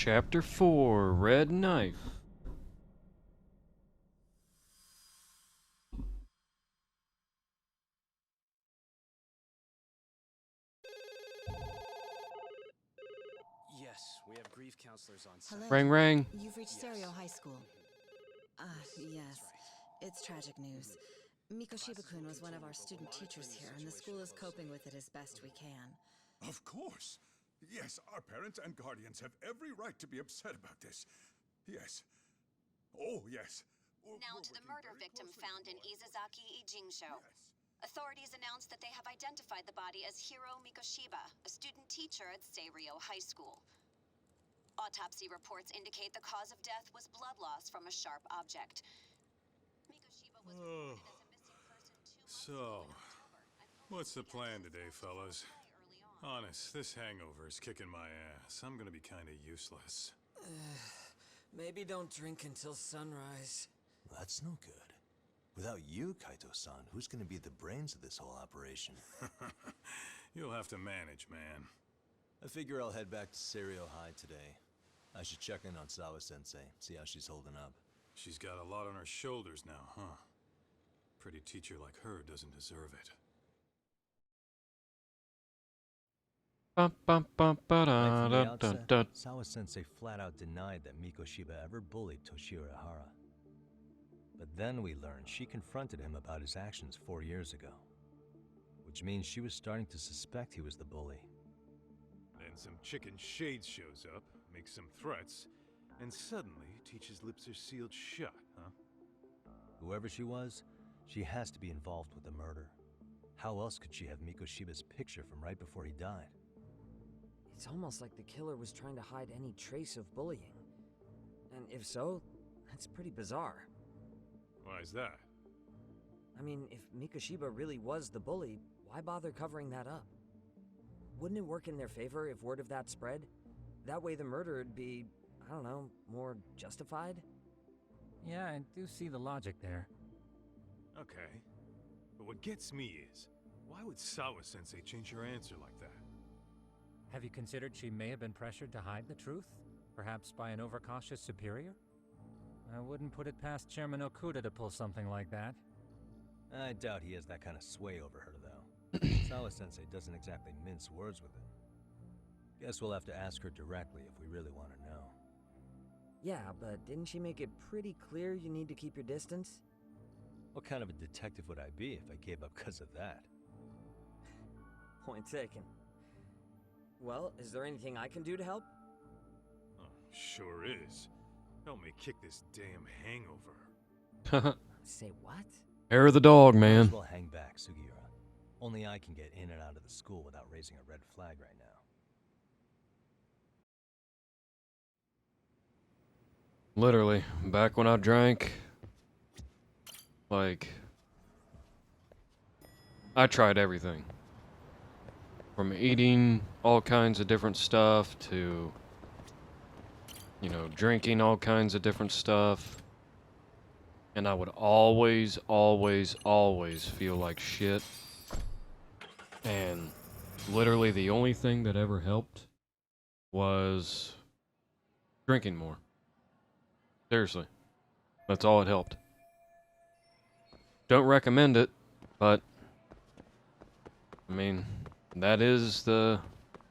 Chapter 4, Red Knife. Yes, we have grief counselors on site. Hello. Rang rang. You've reached Stereo High School. Yes. It's tragic news. Mikoshiba-kun was one of our student teachers here, and the school is coping with it as best we can. Of course. Yes, our parents and guardians have every right to be upset about this. Yes. Oh, yes. Now to the murder victim found in Izazaki Ijinsho. Yes. Authorities announced that they have identified the body as Hiro Mikoshiba, a student teacher at Seirio High School. Autopsy reports indicate the cause of death was blood loss from a sharp object. Mikoshiba was reported as a missing person 2 months So, ago in October, and police what's the began plan to today, suspect foul fellas? play early on. Honest, this hangover is kicking my ass. I'm gonna be kinda useless. Maybe don't drink until sunrise. That's no good. Without you, Kaito-san, who's gonna be the brains of this whole operation? You'll have to manage, man. I figure I'll head back to Seirio High today. I should check in on Sawa-sensei, see how she's holding up. She's got a lot on her shoulders now, huh? Pretty teacher like her doesn't deserve it. Bum, bum, bum, ba, Right da, from the da, da, outset, da. Sawa-sensei flat out denied that Mikoshiba ever bullied Toshiro Ihara. But then we learned she confronted him about his actions 4 years ago. Which means she was starting to suspect he was the bully. Then some chicken shades shows up, makes some threats, and suddenly teacher's lips are sealed shut, huh? Whoever she was, she has to be involved with the murder. How else could she have Mikoshiba's picture from right before he died? It's almost like the killer was trying to hide any trace of bullying. And if so, that's pretty bizarre. Why is that? I mean, if Mikoshiba really was the bully, why bother covering that up? Wouldn't it work in their favor if word of that spread? That way the murder would be, I don't know, more justified? Yeah, I do see the logic there. Okay. But what gets me is, why would Sawa-sensei change her answer like that? Have you considered she may have been pressured to hide the truth? Perhaps by an overcautious superior? I wouldn't put it past Chairman Okuda to pull something like that. I doubt he has that kind of sway over her, though. Sawa-sensei doesn't exactly mince words with him. Guess we'll have to ask her directly if we really want to know. Yeah, but didn't she make it pretty clear you need to keep your distance? What kind of a detective would I be if I gave up because of that? Point taken. Well, is there anything I can do to help? Oh, sure is. Help me kick this damn hangover. Say what? Hair of the dog, Might as man. well hang back, Sugiura. Only I can get in and out of the school without raising a red flag right now. Literally, back when I drank, like, I tried everything. From eating all kinds of different stuff to, you know, drinking all kinds of different stuff. And I would always, always, always feel like shit. And literally the only thing that ever helped was drinking more. Seriously. That's all it helped. Don't recommend it, but I mean, that is the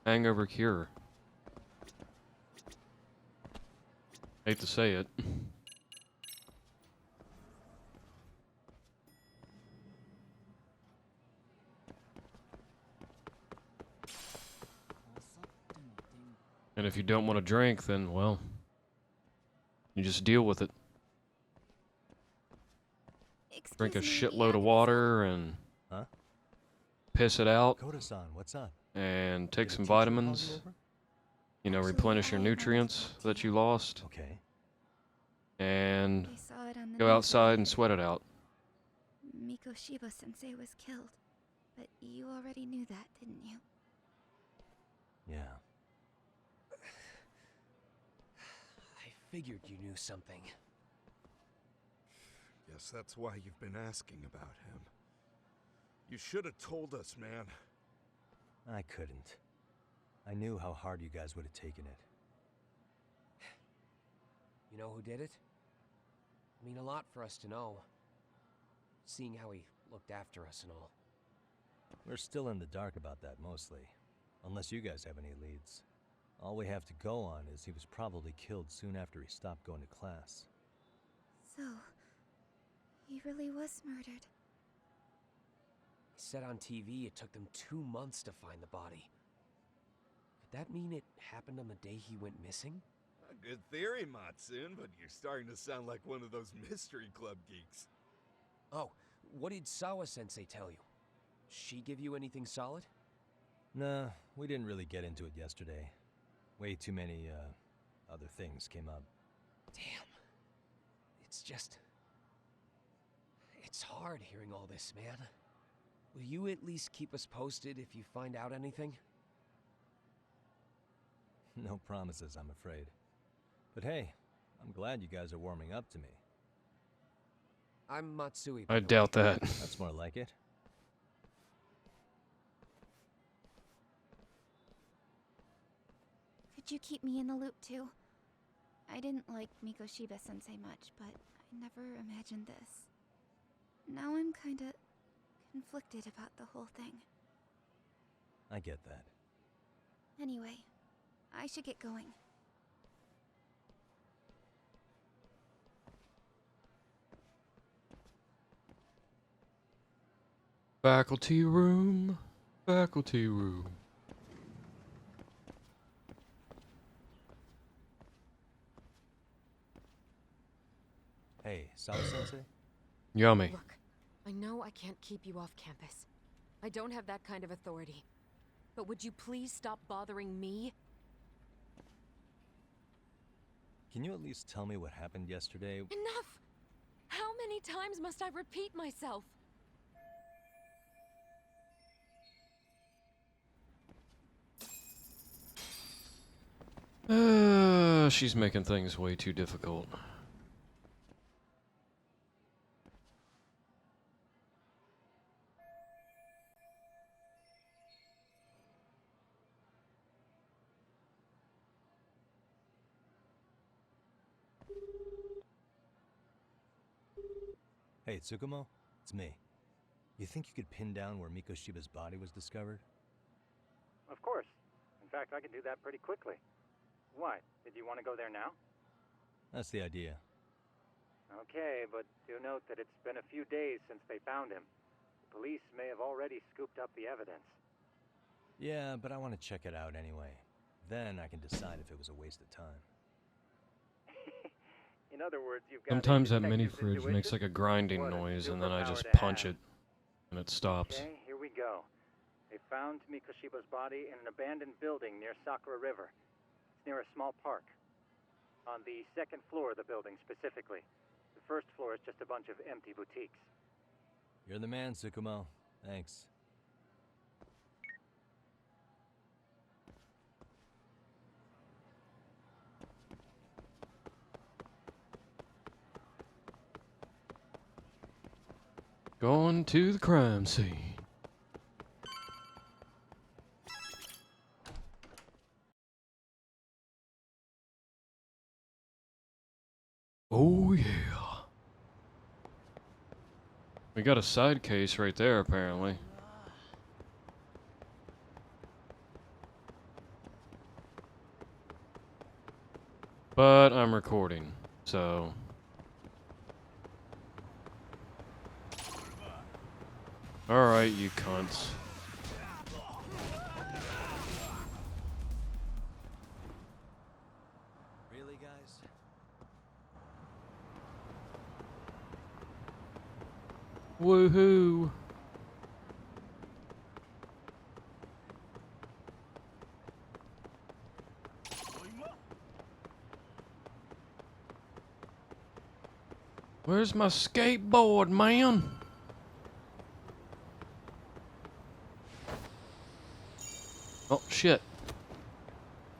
hangover cure. Hate to say it. And if you don't want to drink, then, well, you just deal with it. Drink a shitload of water and Huh? piss it out Koda-san, what's up? and take Did a some teacher call you vitamins. over? You know, Actually, replenish your I wanted to nutrients talk to that you. you lost. Okay. And I saw it on the go news outside earlier. and sweat it out. Mikoshiba-sensei was killed. But you already knew that, didn't you? Yeah. I figured you knew something. Yes, that's why you've been asking about him. You should have told us, man. I couldn't. I knew how hard you guys would have taken it. You know who did it? I mean, a lot for us to know. Seeing how he looked after us and all. We're still in the dark about that mostly. Unless you guys have any leads. All we have to go on is he was probably killed soon after he stopped going to class. So, he really was murdered. He said on TV it took them 2 months to find the body. Could that mean it happened on the day he went missing? A good theory, Matsun, but you're starting to sound like one of those mystery club geeks. Oh, what did Sawa-sensei tell you? She give you anything solid? Nah, we didn't really get into it yesterday. Way too many, other things came up. Damn. It's just... It's hard hearing all this, man. Will you at least keep us posted if you find out anything? No promises, I'm afraid. But hey, I'm glad you guys are warming up to me. I'm Matsui. I doubt that. That's more like it. Could you keep me in the loop too? I didn't like Mikoshiba-sensei much, but I never imagined this. Now I'm kinda conflicted about the whole thing. I get that. Anyway, I should get going. Faculty room. Faculty room. Hey, Sawa-sensei? Yummy. Look, I know I can't keep you off campus. I don't have that kind of authority. But would you please stop bothering me? Can you at least tell me what happened yesterday? Enough! How many times must I repeat myself? She's making things way too difficult. Hey, Tsukumo? It's me. You think you could pin down where Mikoshiba's body was discovered? Of course. In fact, I can do that pretty quickly. Why? Did you want to go there now? That's the idea. Okay, but do note that it's been a few days since they found him. The police may have already scooped up the evidence. Yeah, but I want to check it out anyway. Then I can decide if it was a waste of time. In other words, you've got Sometimes a that mini detective's fridge makes intuition. like a grinding What a noise, and then I just superpower to punch have. it, and it stops. Okay, here we go. They found Mikoshiba's body in an abandoned building near Sakura River. It's near a small park. On the second floor of the building, specifically. The first floor is just a bunch of empty boutiques. You're the man, Tsukumo. Thanks. Going to the crime scene. Oh yeah. We got a side case right there, apparently. But I'm recording, so... Alright, you cunts. Really, guys? Woohoo! Where's my skateboard, man? Oh, shit.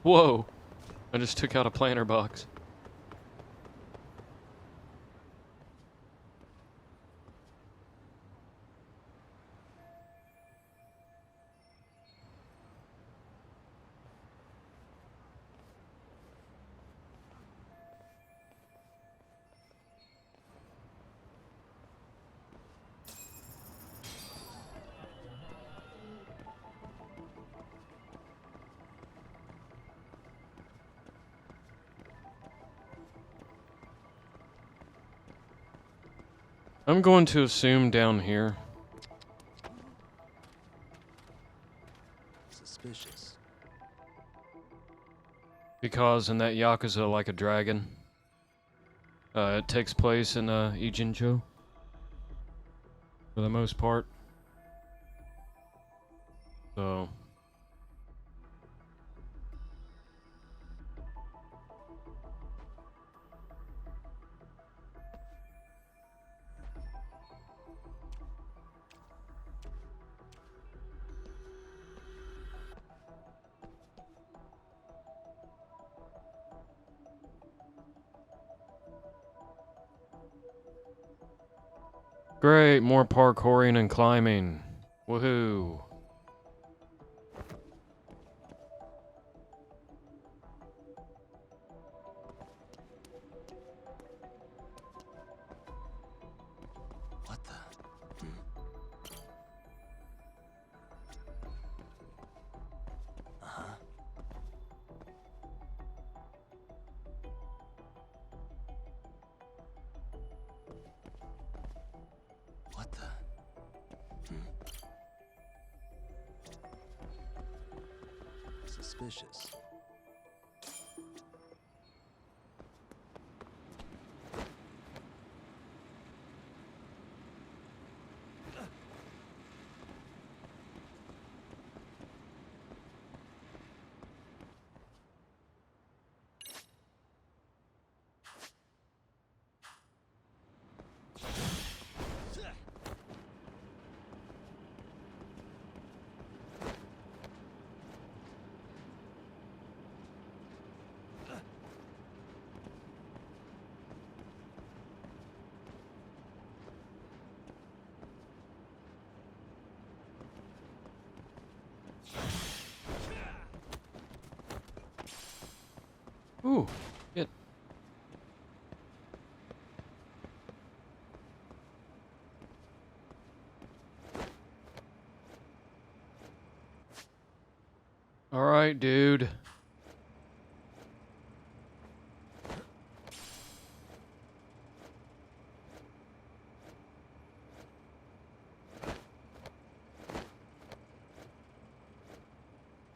Whoa. I just took out a planter box. I'm going to assume down here. Suspicious. Because in that Yakuza Like a Dragon, it takes place in Ijincho. For the most part. So... Great, more parkouring and climbing. Woohoo. What the? Uh-huh. What the? Suspicious. Ooh, it. Alright, dude.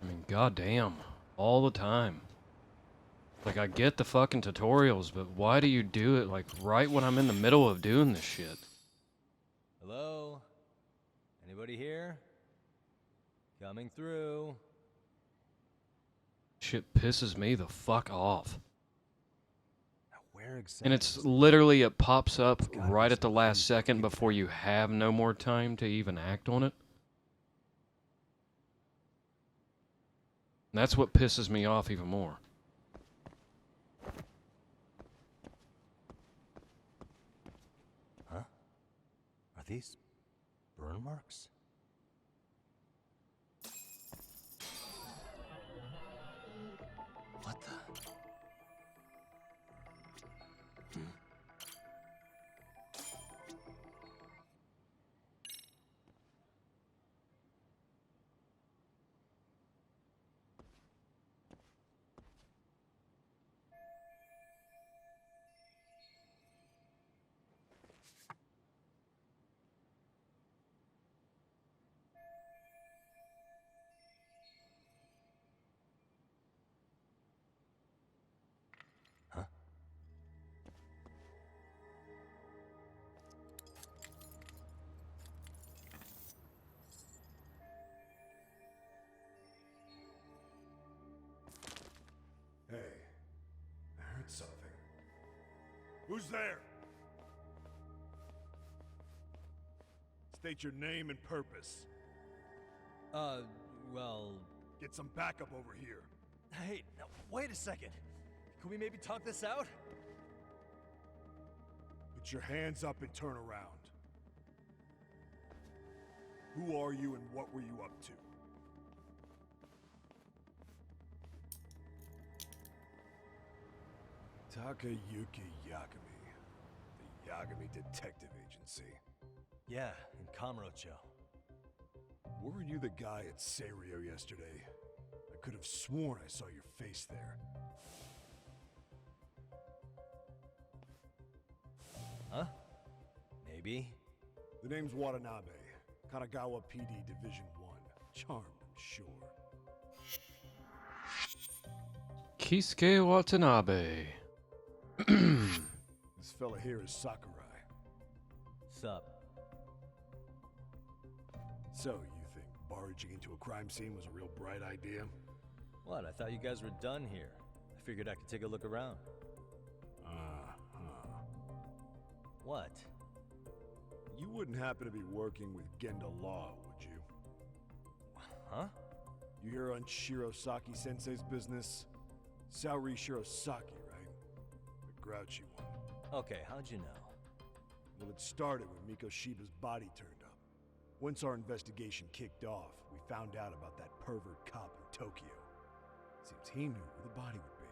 I mean, goddamn. All the time. Like, I get the fucking tutorials, but why do you do it, like, right when I'm in the middle of doing this shit? Hello? Anybody here? Coming through. Shit pisses me the fuck off. Now where exactly? And it's literally, it pops up right at the last second before you have no more time to even act on it. And that's what pisses me off even more. Huh? Are these burn marks? What the? Huh? Hey, I heard something. Who's there? State your name and purpose. Well... Get some backup over here. Hey, now, wait a second. Can we maybe talk this out? Put your hands up and turn around. Who are you and what were you up to? Takayuki Yagami. The Yagami Detective Agency. Yeah, in Kamurocho. Were you the guy at Seirio yesterday? I could have sworn I saw your face there. Huh? Maybe. maybe. The name's Watanabe. Kanagawa PD Division 1. Charmed, I'm sure. Kisuke Watanabe. This fella here is Sakurai. Sup? So, you think barging into a crime scene was a real bright idea? What, I thought you guys were done here. I figured I could take a look around. What? You wouldn't happen to be working with Genda Law, would you? Huh? You hear on Shirosaki-sensei's business? Saori Shirosaki, right? The grouchy one. Okay, how'd you know? Well, it started when Miko Shiba's body turned up. Once our investigation kicked off, we found out about that pervert cop in Tokyo. Seems he knew where the body would be.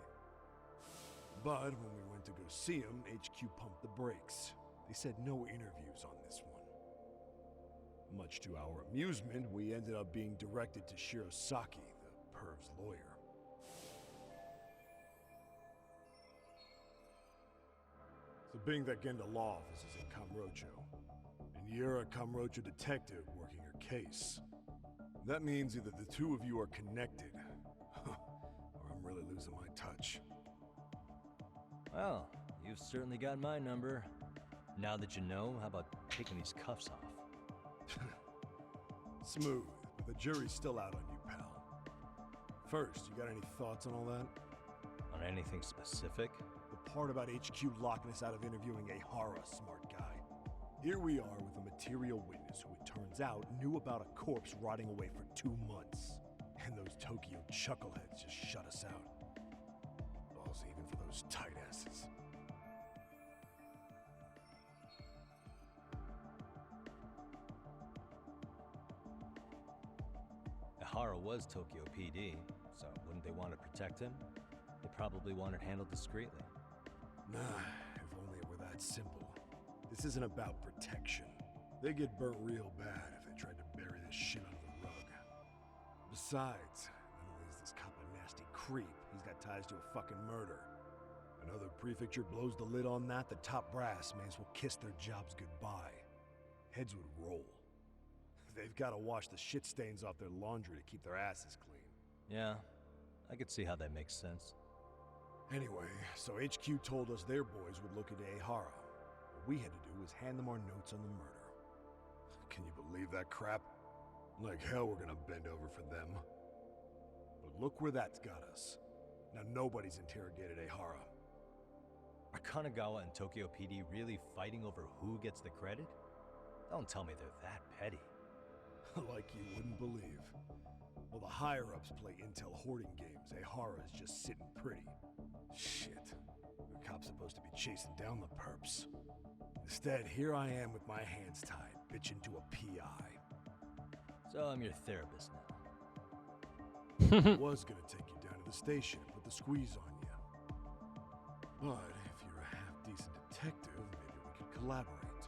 But when we went to go see him, HQ pumped the brakes. They said no interviews on this one. Much to our amusement, we ended up being directed to Shirosaki, the perv's lawyer. So being that Genda Law office is in Kamurocho, and you're a Kamurocho detective working your case, that means either the two of you are connected, or I'm really losing my touch. Well, you've certainly got my number. Now that you know, how about taking these cuffs off? Smooth, but the jury's still out on you, pal. First, you got any thoughts on all that? On anything specific? The part about HQ locking us out of interviewing a Hara, smart guy. Here we are with a material witness who it turns out knew about a corpse rotting away for 2 months. And those Tokyo chuckleheads just shut us out. Balls even for those tight asses. Hara was Tokyo PD, so wouldn't they want to protect him? They probably want it handled discreetly. Nah, if only it were that simple. This isn't about protection. They get burnt real bad if they tried to bury this shit under the rug. Besides, not only is this cop a nasty creep, he's got ties to a fucking murder. Another prefecture blows the lid on that, the top brass may as well kiss their jobs goodbye. Heads would roll. They've got to wash the shit stains off their laundry to keep their asses clean. Yeah, I could see how that makes sense. Anyway, so HQ told us their boys would look into Ehara. What we had to do was hand them our notes on the murder. Can you believe that crap? Like hell we're gonna bend over for them. But look where that's got us. Now nobody's interrogated Ehara. Are Kanagawa and Tokyo PD really fighting over who gets the credit? Don't tell me they're that petty. Like you wouldn't believe. While the higher-ups play intel hoarding games, Ehara is just sitting pretty. Shit. The cop's supposed to be chasing down the perps. Instead, here I am with my hands tied, bitching to a PI. So I'm your therapist now. I was gonna take you down to the station and put the squeeze on you. But if you're a half-decent detective, maybe we could collaborate.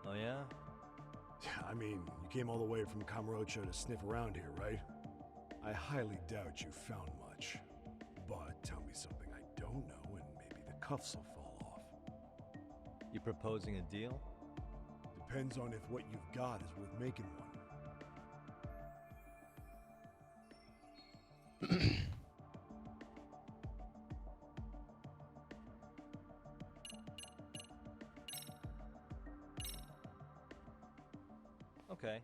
Oh yeah? I mean, you came all the way from Kamurocho to sniff around here, right? I highly doubt you found much. But tell me something I don't know and maybe the cuffs will fall off. You proposing a deal? Depends on if what you've got is worth making one. Okay,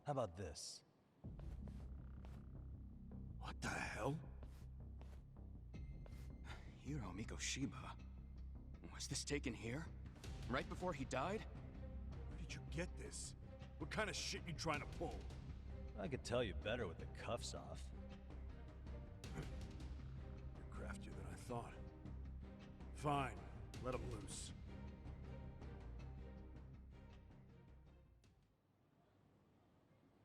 how about this? What the hell? Hiro Mikoshiba. Was this taken here? Right before he died? Where did you get this? What kind of shit you trying to pull? I could tell you better with the cuffs off. You're craftier than I thought. Fine, let him loose.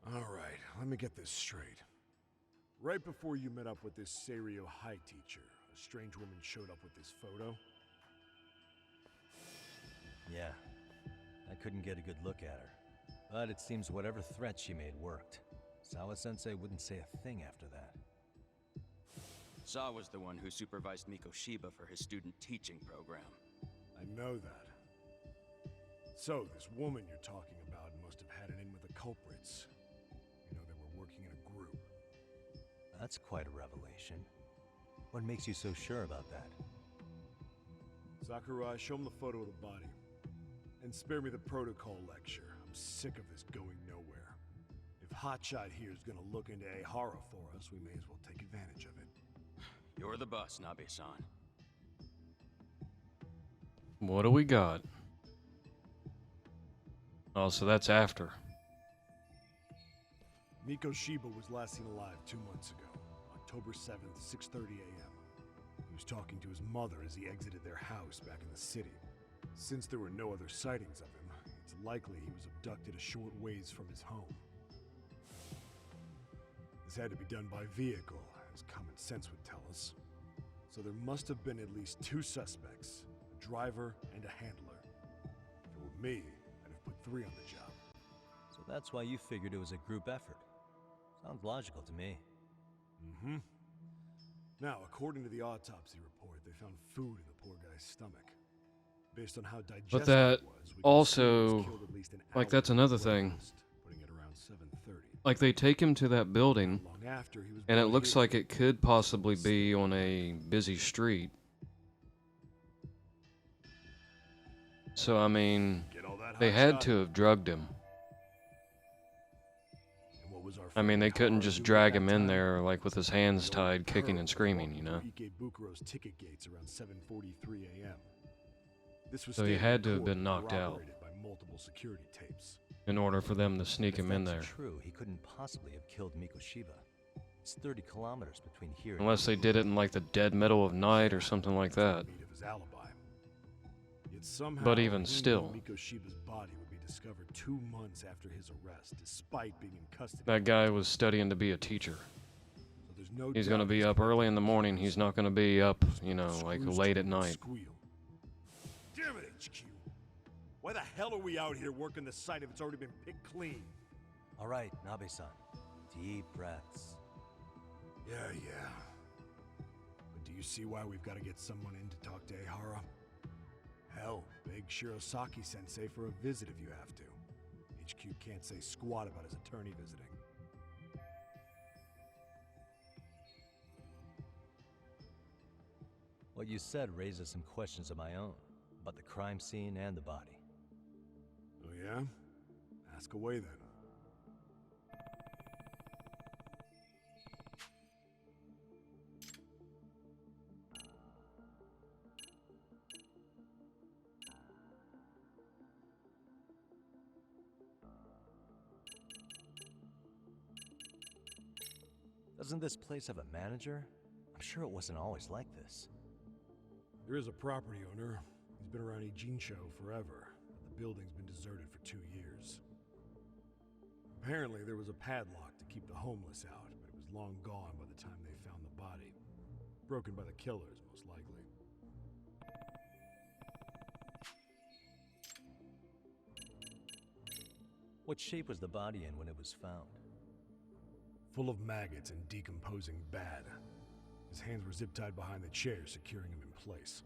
Alright, let me get this straight. Right before you met up with this Seiryo High teacher, a strange woman showed up with this photo? Yeah, I couldn't get a good look at her. But it seems whatever threat she made worked. Sawa-sensei wouldn't say a thing after that. Sawa's the one who supervised Mikoshiba for his student teaching program. I know that. So, this woman you're talking about must have had it in with the culprits. You know, they were working in a group. That's quite a revelation. What makes you so sure about that? Sakurai, show him the photo of the body. And spare me the protocol lecture. I'm sick of this going nowhere. If Hotshot here is gonna look into Ehara for us, we may as well take advantage of it. You're the boss, Nabe-san. What do we got? Oh, so that's after. Miko Shiba was last seen alive 2 months ago, October 7th, 6:30 a.m. He was talking to his mother as he exited their house back in the city. Since there were no other sightings of him, it's likely he was abducted a short ways from his home. This had to be done by vehicle, as common sense would tell us. So there must have been at least 2 suspects, a driver and a handler. If it were me, I'd have put 3 on the job. So that's why you figured it was a group effort. Sounds logical to me. Mm-hmm. Now, according to the autopsy report, they found food in the poor guy's stomach. Based on how digested But that it was, we can assume he was also, killed at least an like, hour that's another before thing. arrest, putting it around 7:30. Like, they take him to that building, Long after he was and it brought looks here, like it could possibly be on a busy street. So, I mean, Get all that they hot had shot? to have drugged him. And what was our I mean, they friend couldn't Ehara just doing drag at him that in time? there, like, with his hands The old tied, kicking perv and was screaming, walking you know? through Ikebukuro's ticket gates around 7:43 a.m. This was So he stated had in to have court been and knocked out corroborated by multiple security tapes. in order for them to sneak If him in that's there. true, he couldn't possibly have killed Miko Shiba. It's 30 kilometers between here Unless they did it in, like, the dead middle of night or something like that. Meat of his alibi. Yet somehow, But even he still. knew Miko Shiba's body would be discovered 2 months after his arrest, despite being in custody. That guy was studying to be a teacher. So there's no He's gonna doubt be he's up early in the morning, he's not gonna be up, you know, like, Screws late to at him night. squeal. Damn it, HQ! Why the hell are we out here working the site if it's already been picked clean? All right, Nabe-san. Deep breaths. Yeah. But do you see why we've got to get someone in to talk to Ehara? Hell, beg Shirosaki-sensei for a visit if you have to. HQ can't say squat about his attorney visiting. What you said raises some questions of my own, about the crime scene and the body. Oh yeah? Ask away then. Doesn't this place have a manager? I'm sure it wasn't always like this. There is a property owner. He's been around Ijincho forever, but the building's been deserted for 2 years. Apparently, there was a padlock to keep the homeless out, but it was long gone by the time they found the body. Broken by the killers, most likely. What shape was the body in when it was found? Full of maggots and decomposing bad. His hands were zip-tied behind the chair, securing him in place.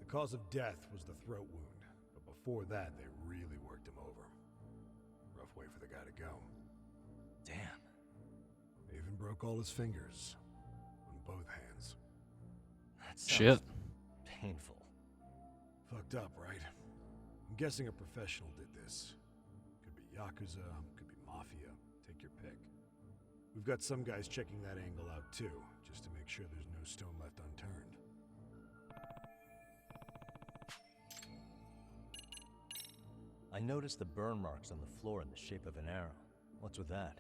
The cause of death was the throat wound, but before that, they really worked him over. Rough way for the guy to go. Damn. They even broke all his fingers. On both hands. That sounds Shit. painful. Fucked up, right? I'm guessing a professional did this. Could be yakuza, could be mafia. Take your pick. We've got some guys checking that angle out too, just to make sure there's no stone left unturned. I noticed the burn marks on the floor in the shape of an arrow. What's with that?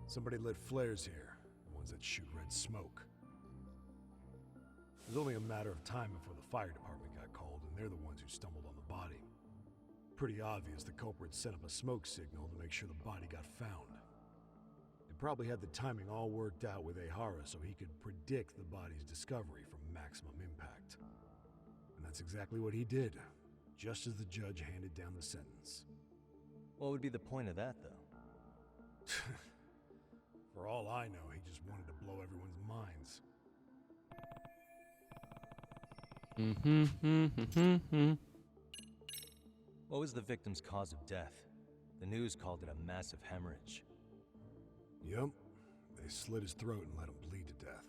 Somebody lit flares here, the ones that shoot red smoke. It was only a matter of time before the fire department got called, and they're the ones who stumbled on the body. Pretty obvious the culprit set up a smoke signal to make sure the body got found. They probably had the timing all worked out with Ehara so he could predict the body's discovery from maximum impact. And that's exactly what he did, just as the judge handed down the sentence. What would be the point of that, though? For all I know, he just wanted to blow everyone's minds. What was the victim's cause of death? The news called it a massive hemorrhage. Yup. They slit his throat and let him bleed to death.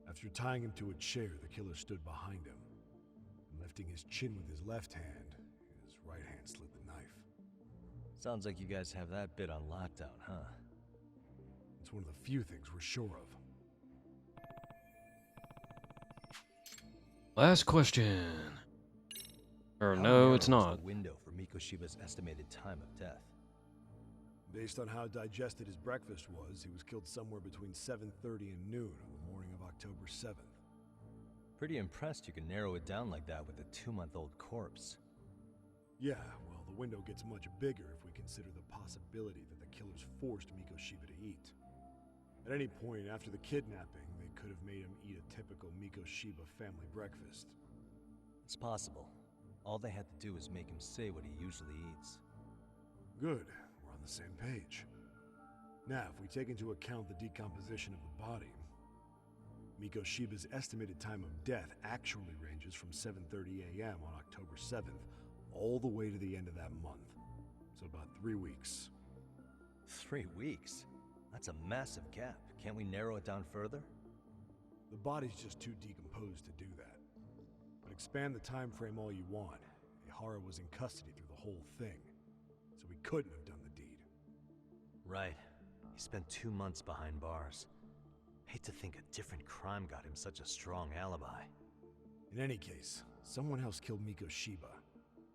After tying him to a chair, the killer stood behind him. And lifting his chin with his left hand, his right hand slid the knife. Sounds like you guys have that bit on lockdown, huh? It's one of the few things we're sure of. Last question. Or How no, narrow it's was not. the window for Mikoshiba's estimated time of death? Based on how digested his breakfast was, he was killed somewhere between 7:30 and noon on the morning of October 7th. Pretty impressed you can narrow it down like that with a 2-month-old corpse. Yeah, well, the window gets much bigger if we consider the possibility that the killers forced Mikoshiba to eat. At any point after the kidnapping, they could have made him eat a typical Mikoshiba family breakfast. It's possible. All they had to do was make him say what he usually eats. Good, we're on the same page. Now, if we take into account the decomposition of the body, Mikoshiba's estimated time of death actually ranges from 7:30 a.m. on October 7th all the way to the end of that month. So about 3 weeks. 3 weeks? That's a massive gap. Can't we narrow it down further? The body's just too decomposed to do that. But expand the time frame all you want. Ihara was in custody through the whole thing, so he couldn't have done the deed. Right. He spent 2 months behind bars. Hate to think a different crime got him such a strong alibi. In any case, someone else killed Mikoshiba.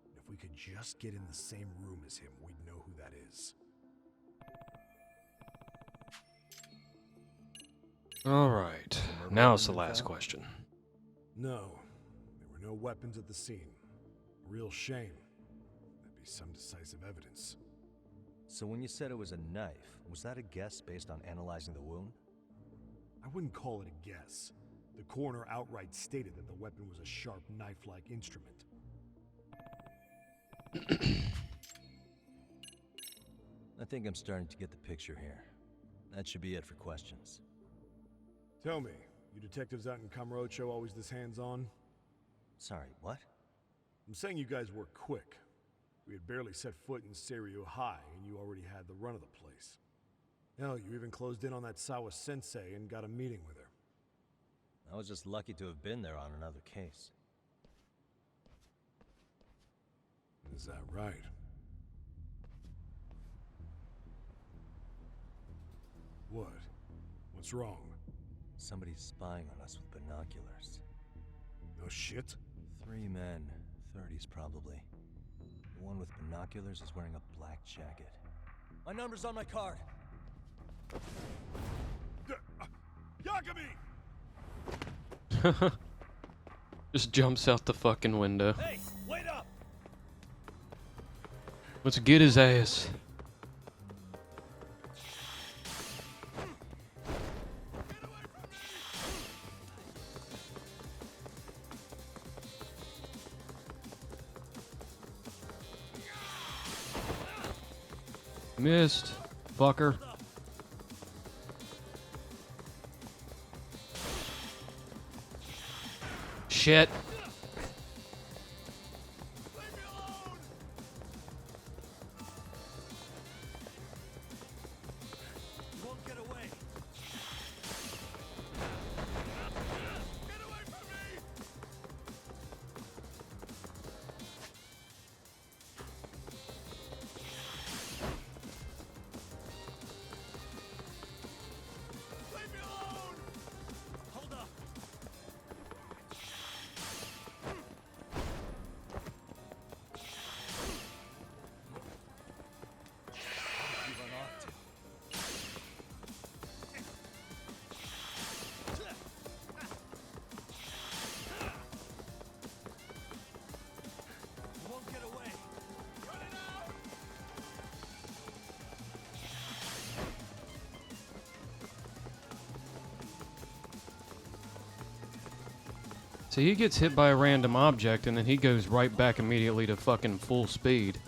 And if we could just get in the same room as him, we'd know who that is. Alright, now it's the last question. No, there were no weapons at the scene. Real shame. That'd be some decisive evidence. So when you said it was a knife, was that a guess based on analyzing the wound? I wouldn't call it a guess. The coroner outright stated that the weapon was a sharp knife-like instrument. I think I'm starting to get the picture here. That should be it for questions. Tell me, you detectives out in Kamurocho always this hands-on? Sorry, what? I'm saying you guys were quick. We had barely set foot in Seiryo High, and you already had the run of the place. Hell, you even closed in on that Sawa-sensei and got a meeting with her. I was just lucky to have been there on another case. Is that right? What? What's wrong? Somebody's spying on us with binoculars. No shit? 3 men, 30s probably. The one with binoculars is wearing a black jacket. My number's on my card! Yagami! Just jumps out the fucking window. Hey, wait up! Let's get his ass. Missed, fucker. Shit. You won't get away. Get away from me! Leave me alone! Hold up. You run off to. You won't get away. Run it out! So he gets hit by a random object and then he goes right back immediately to fucking full speed.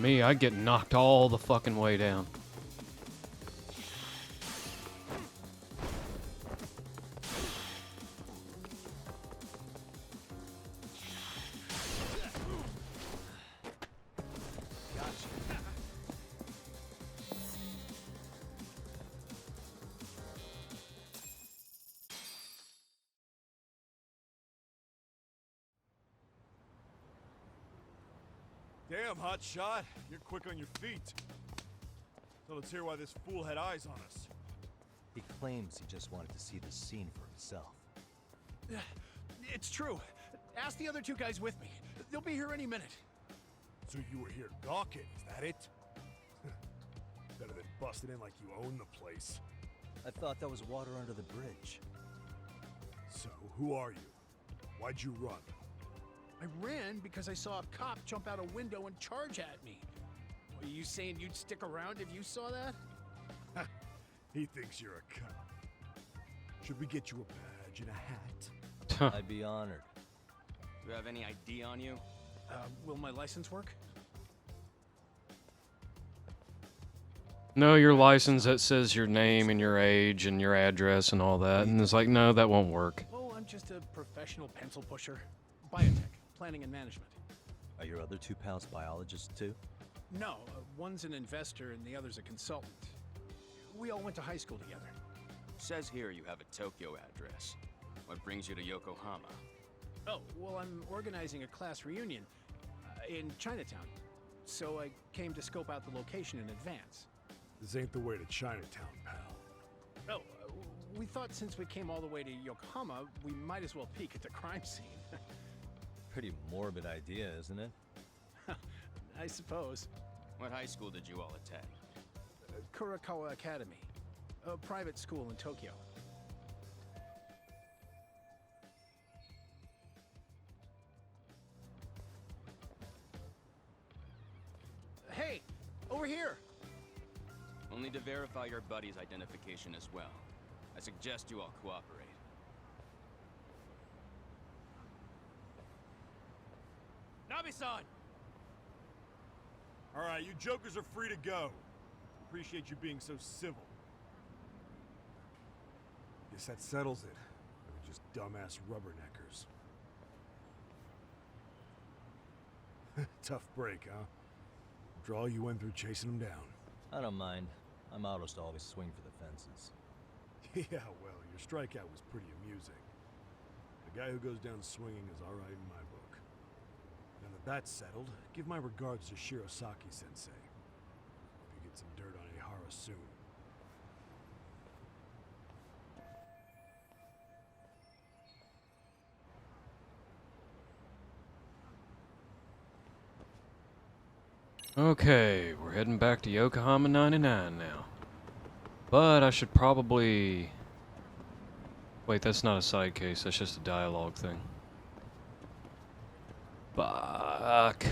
Me, I'd get knocked all the fucking way down. Damn, hotshot. You're quick on your feet. So let's hear why this fool had eyes on us. He claims he just wanted to see the scene for himself. It's true. Ask the other two guys with me. They'll be here any minute. So you were here gawking, is that it? Better than busting in like you own the place. I thought that was water under the bridge. So, who are you? Why'd you run? I ran because I saw a cop jump out a window and charge at me. Are you saying you'd stick around if you saw that? He thinks you're a cop. Should we get you a badge and a hat? I'd be honored. Do you have any ID on you? Will my license work? No, your license that says your name and your age and your address and all that. And it's like, no, that won't work. Oh, I'm just a professional pencil pusher. Biotech, planning and management. Are your other two pals biologists too? No, one's an investor and the other's a consultant. We all went to high school together. Says here you have a Tokyo address. What brings you to Yokohama? Oh, well, I'm organizing a class reunion in Chinatown. So I came to scope out the location in advance. This ain't the way to Chinatown, pal. Oh, we thought since we came all the way to Yokohama, we might as well peek at the crime scene. Pretty morbid idea, isn't it? I suppose. What high school did you all attend? Kurakawa Academy, a private school in Tokyo. Hey, over here! We'll need to verify your buddy's identification as well. I suggest you all cooperate. Nabi-san! Alright, you jokers are free to go. Appreciate you being so civil. Guess that settles it. We're just dumbass rubberneckers. Tough break, huh? After all you went through chasing them down. I don't mind. I'm autos to always swing for the fences. Yeah, well, your strikeout was pretty amusing. The guy who goes down swinging is alright in my book. Now that that's settled, give my regards to Shirosaki-sensei. Hope you get some dirt on Ihara soon. Okay, we're heading back to Yokohama 99 now. But I should probably... Wait, that's not a side case, that's just a dialogue thing. Fuck.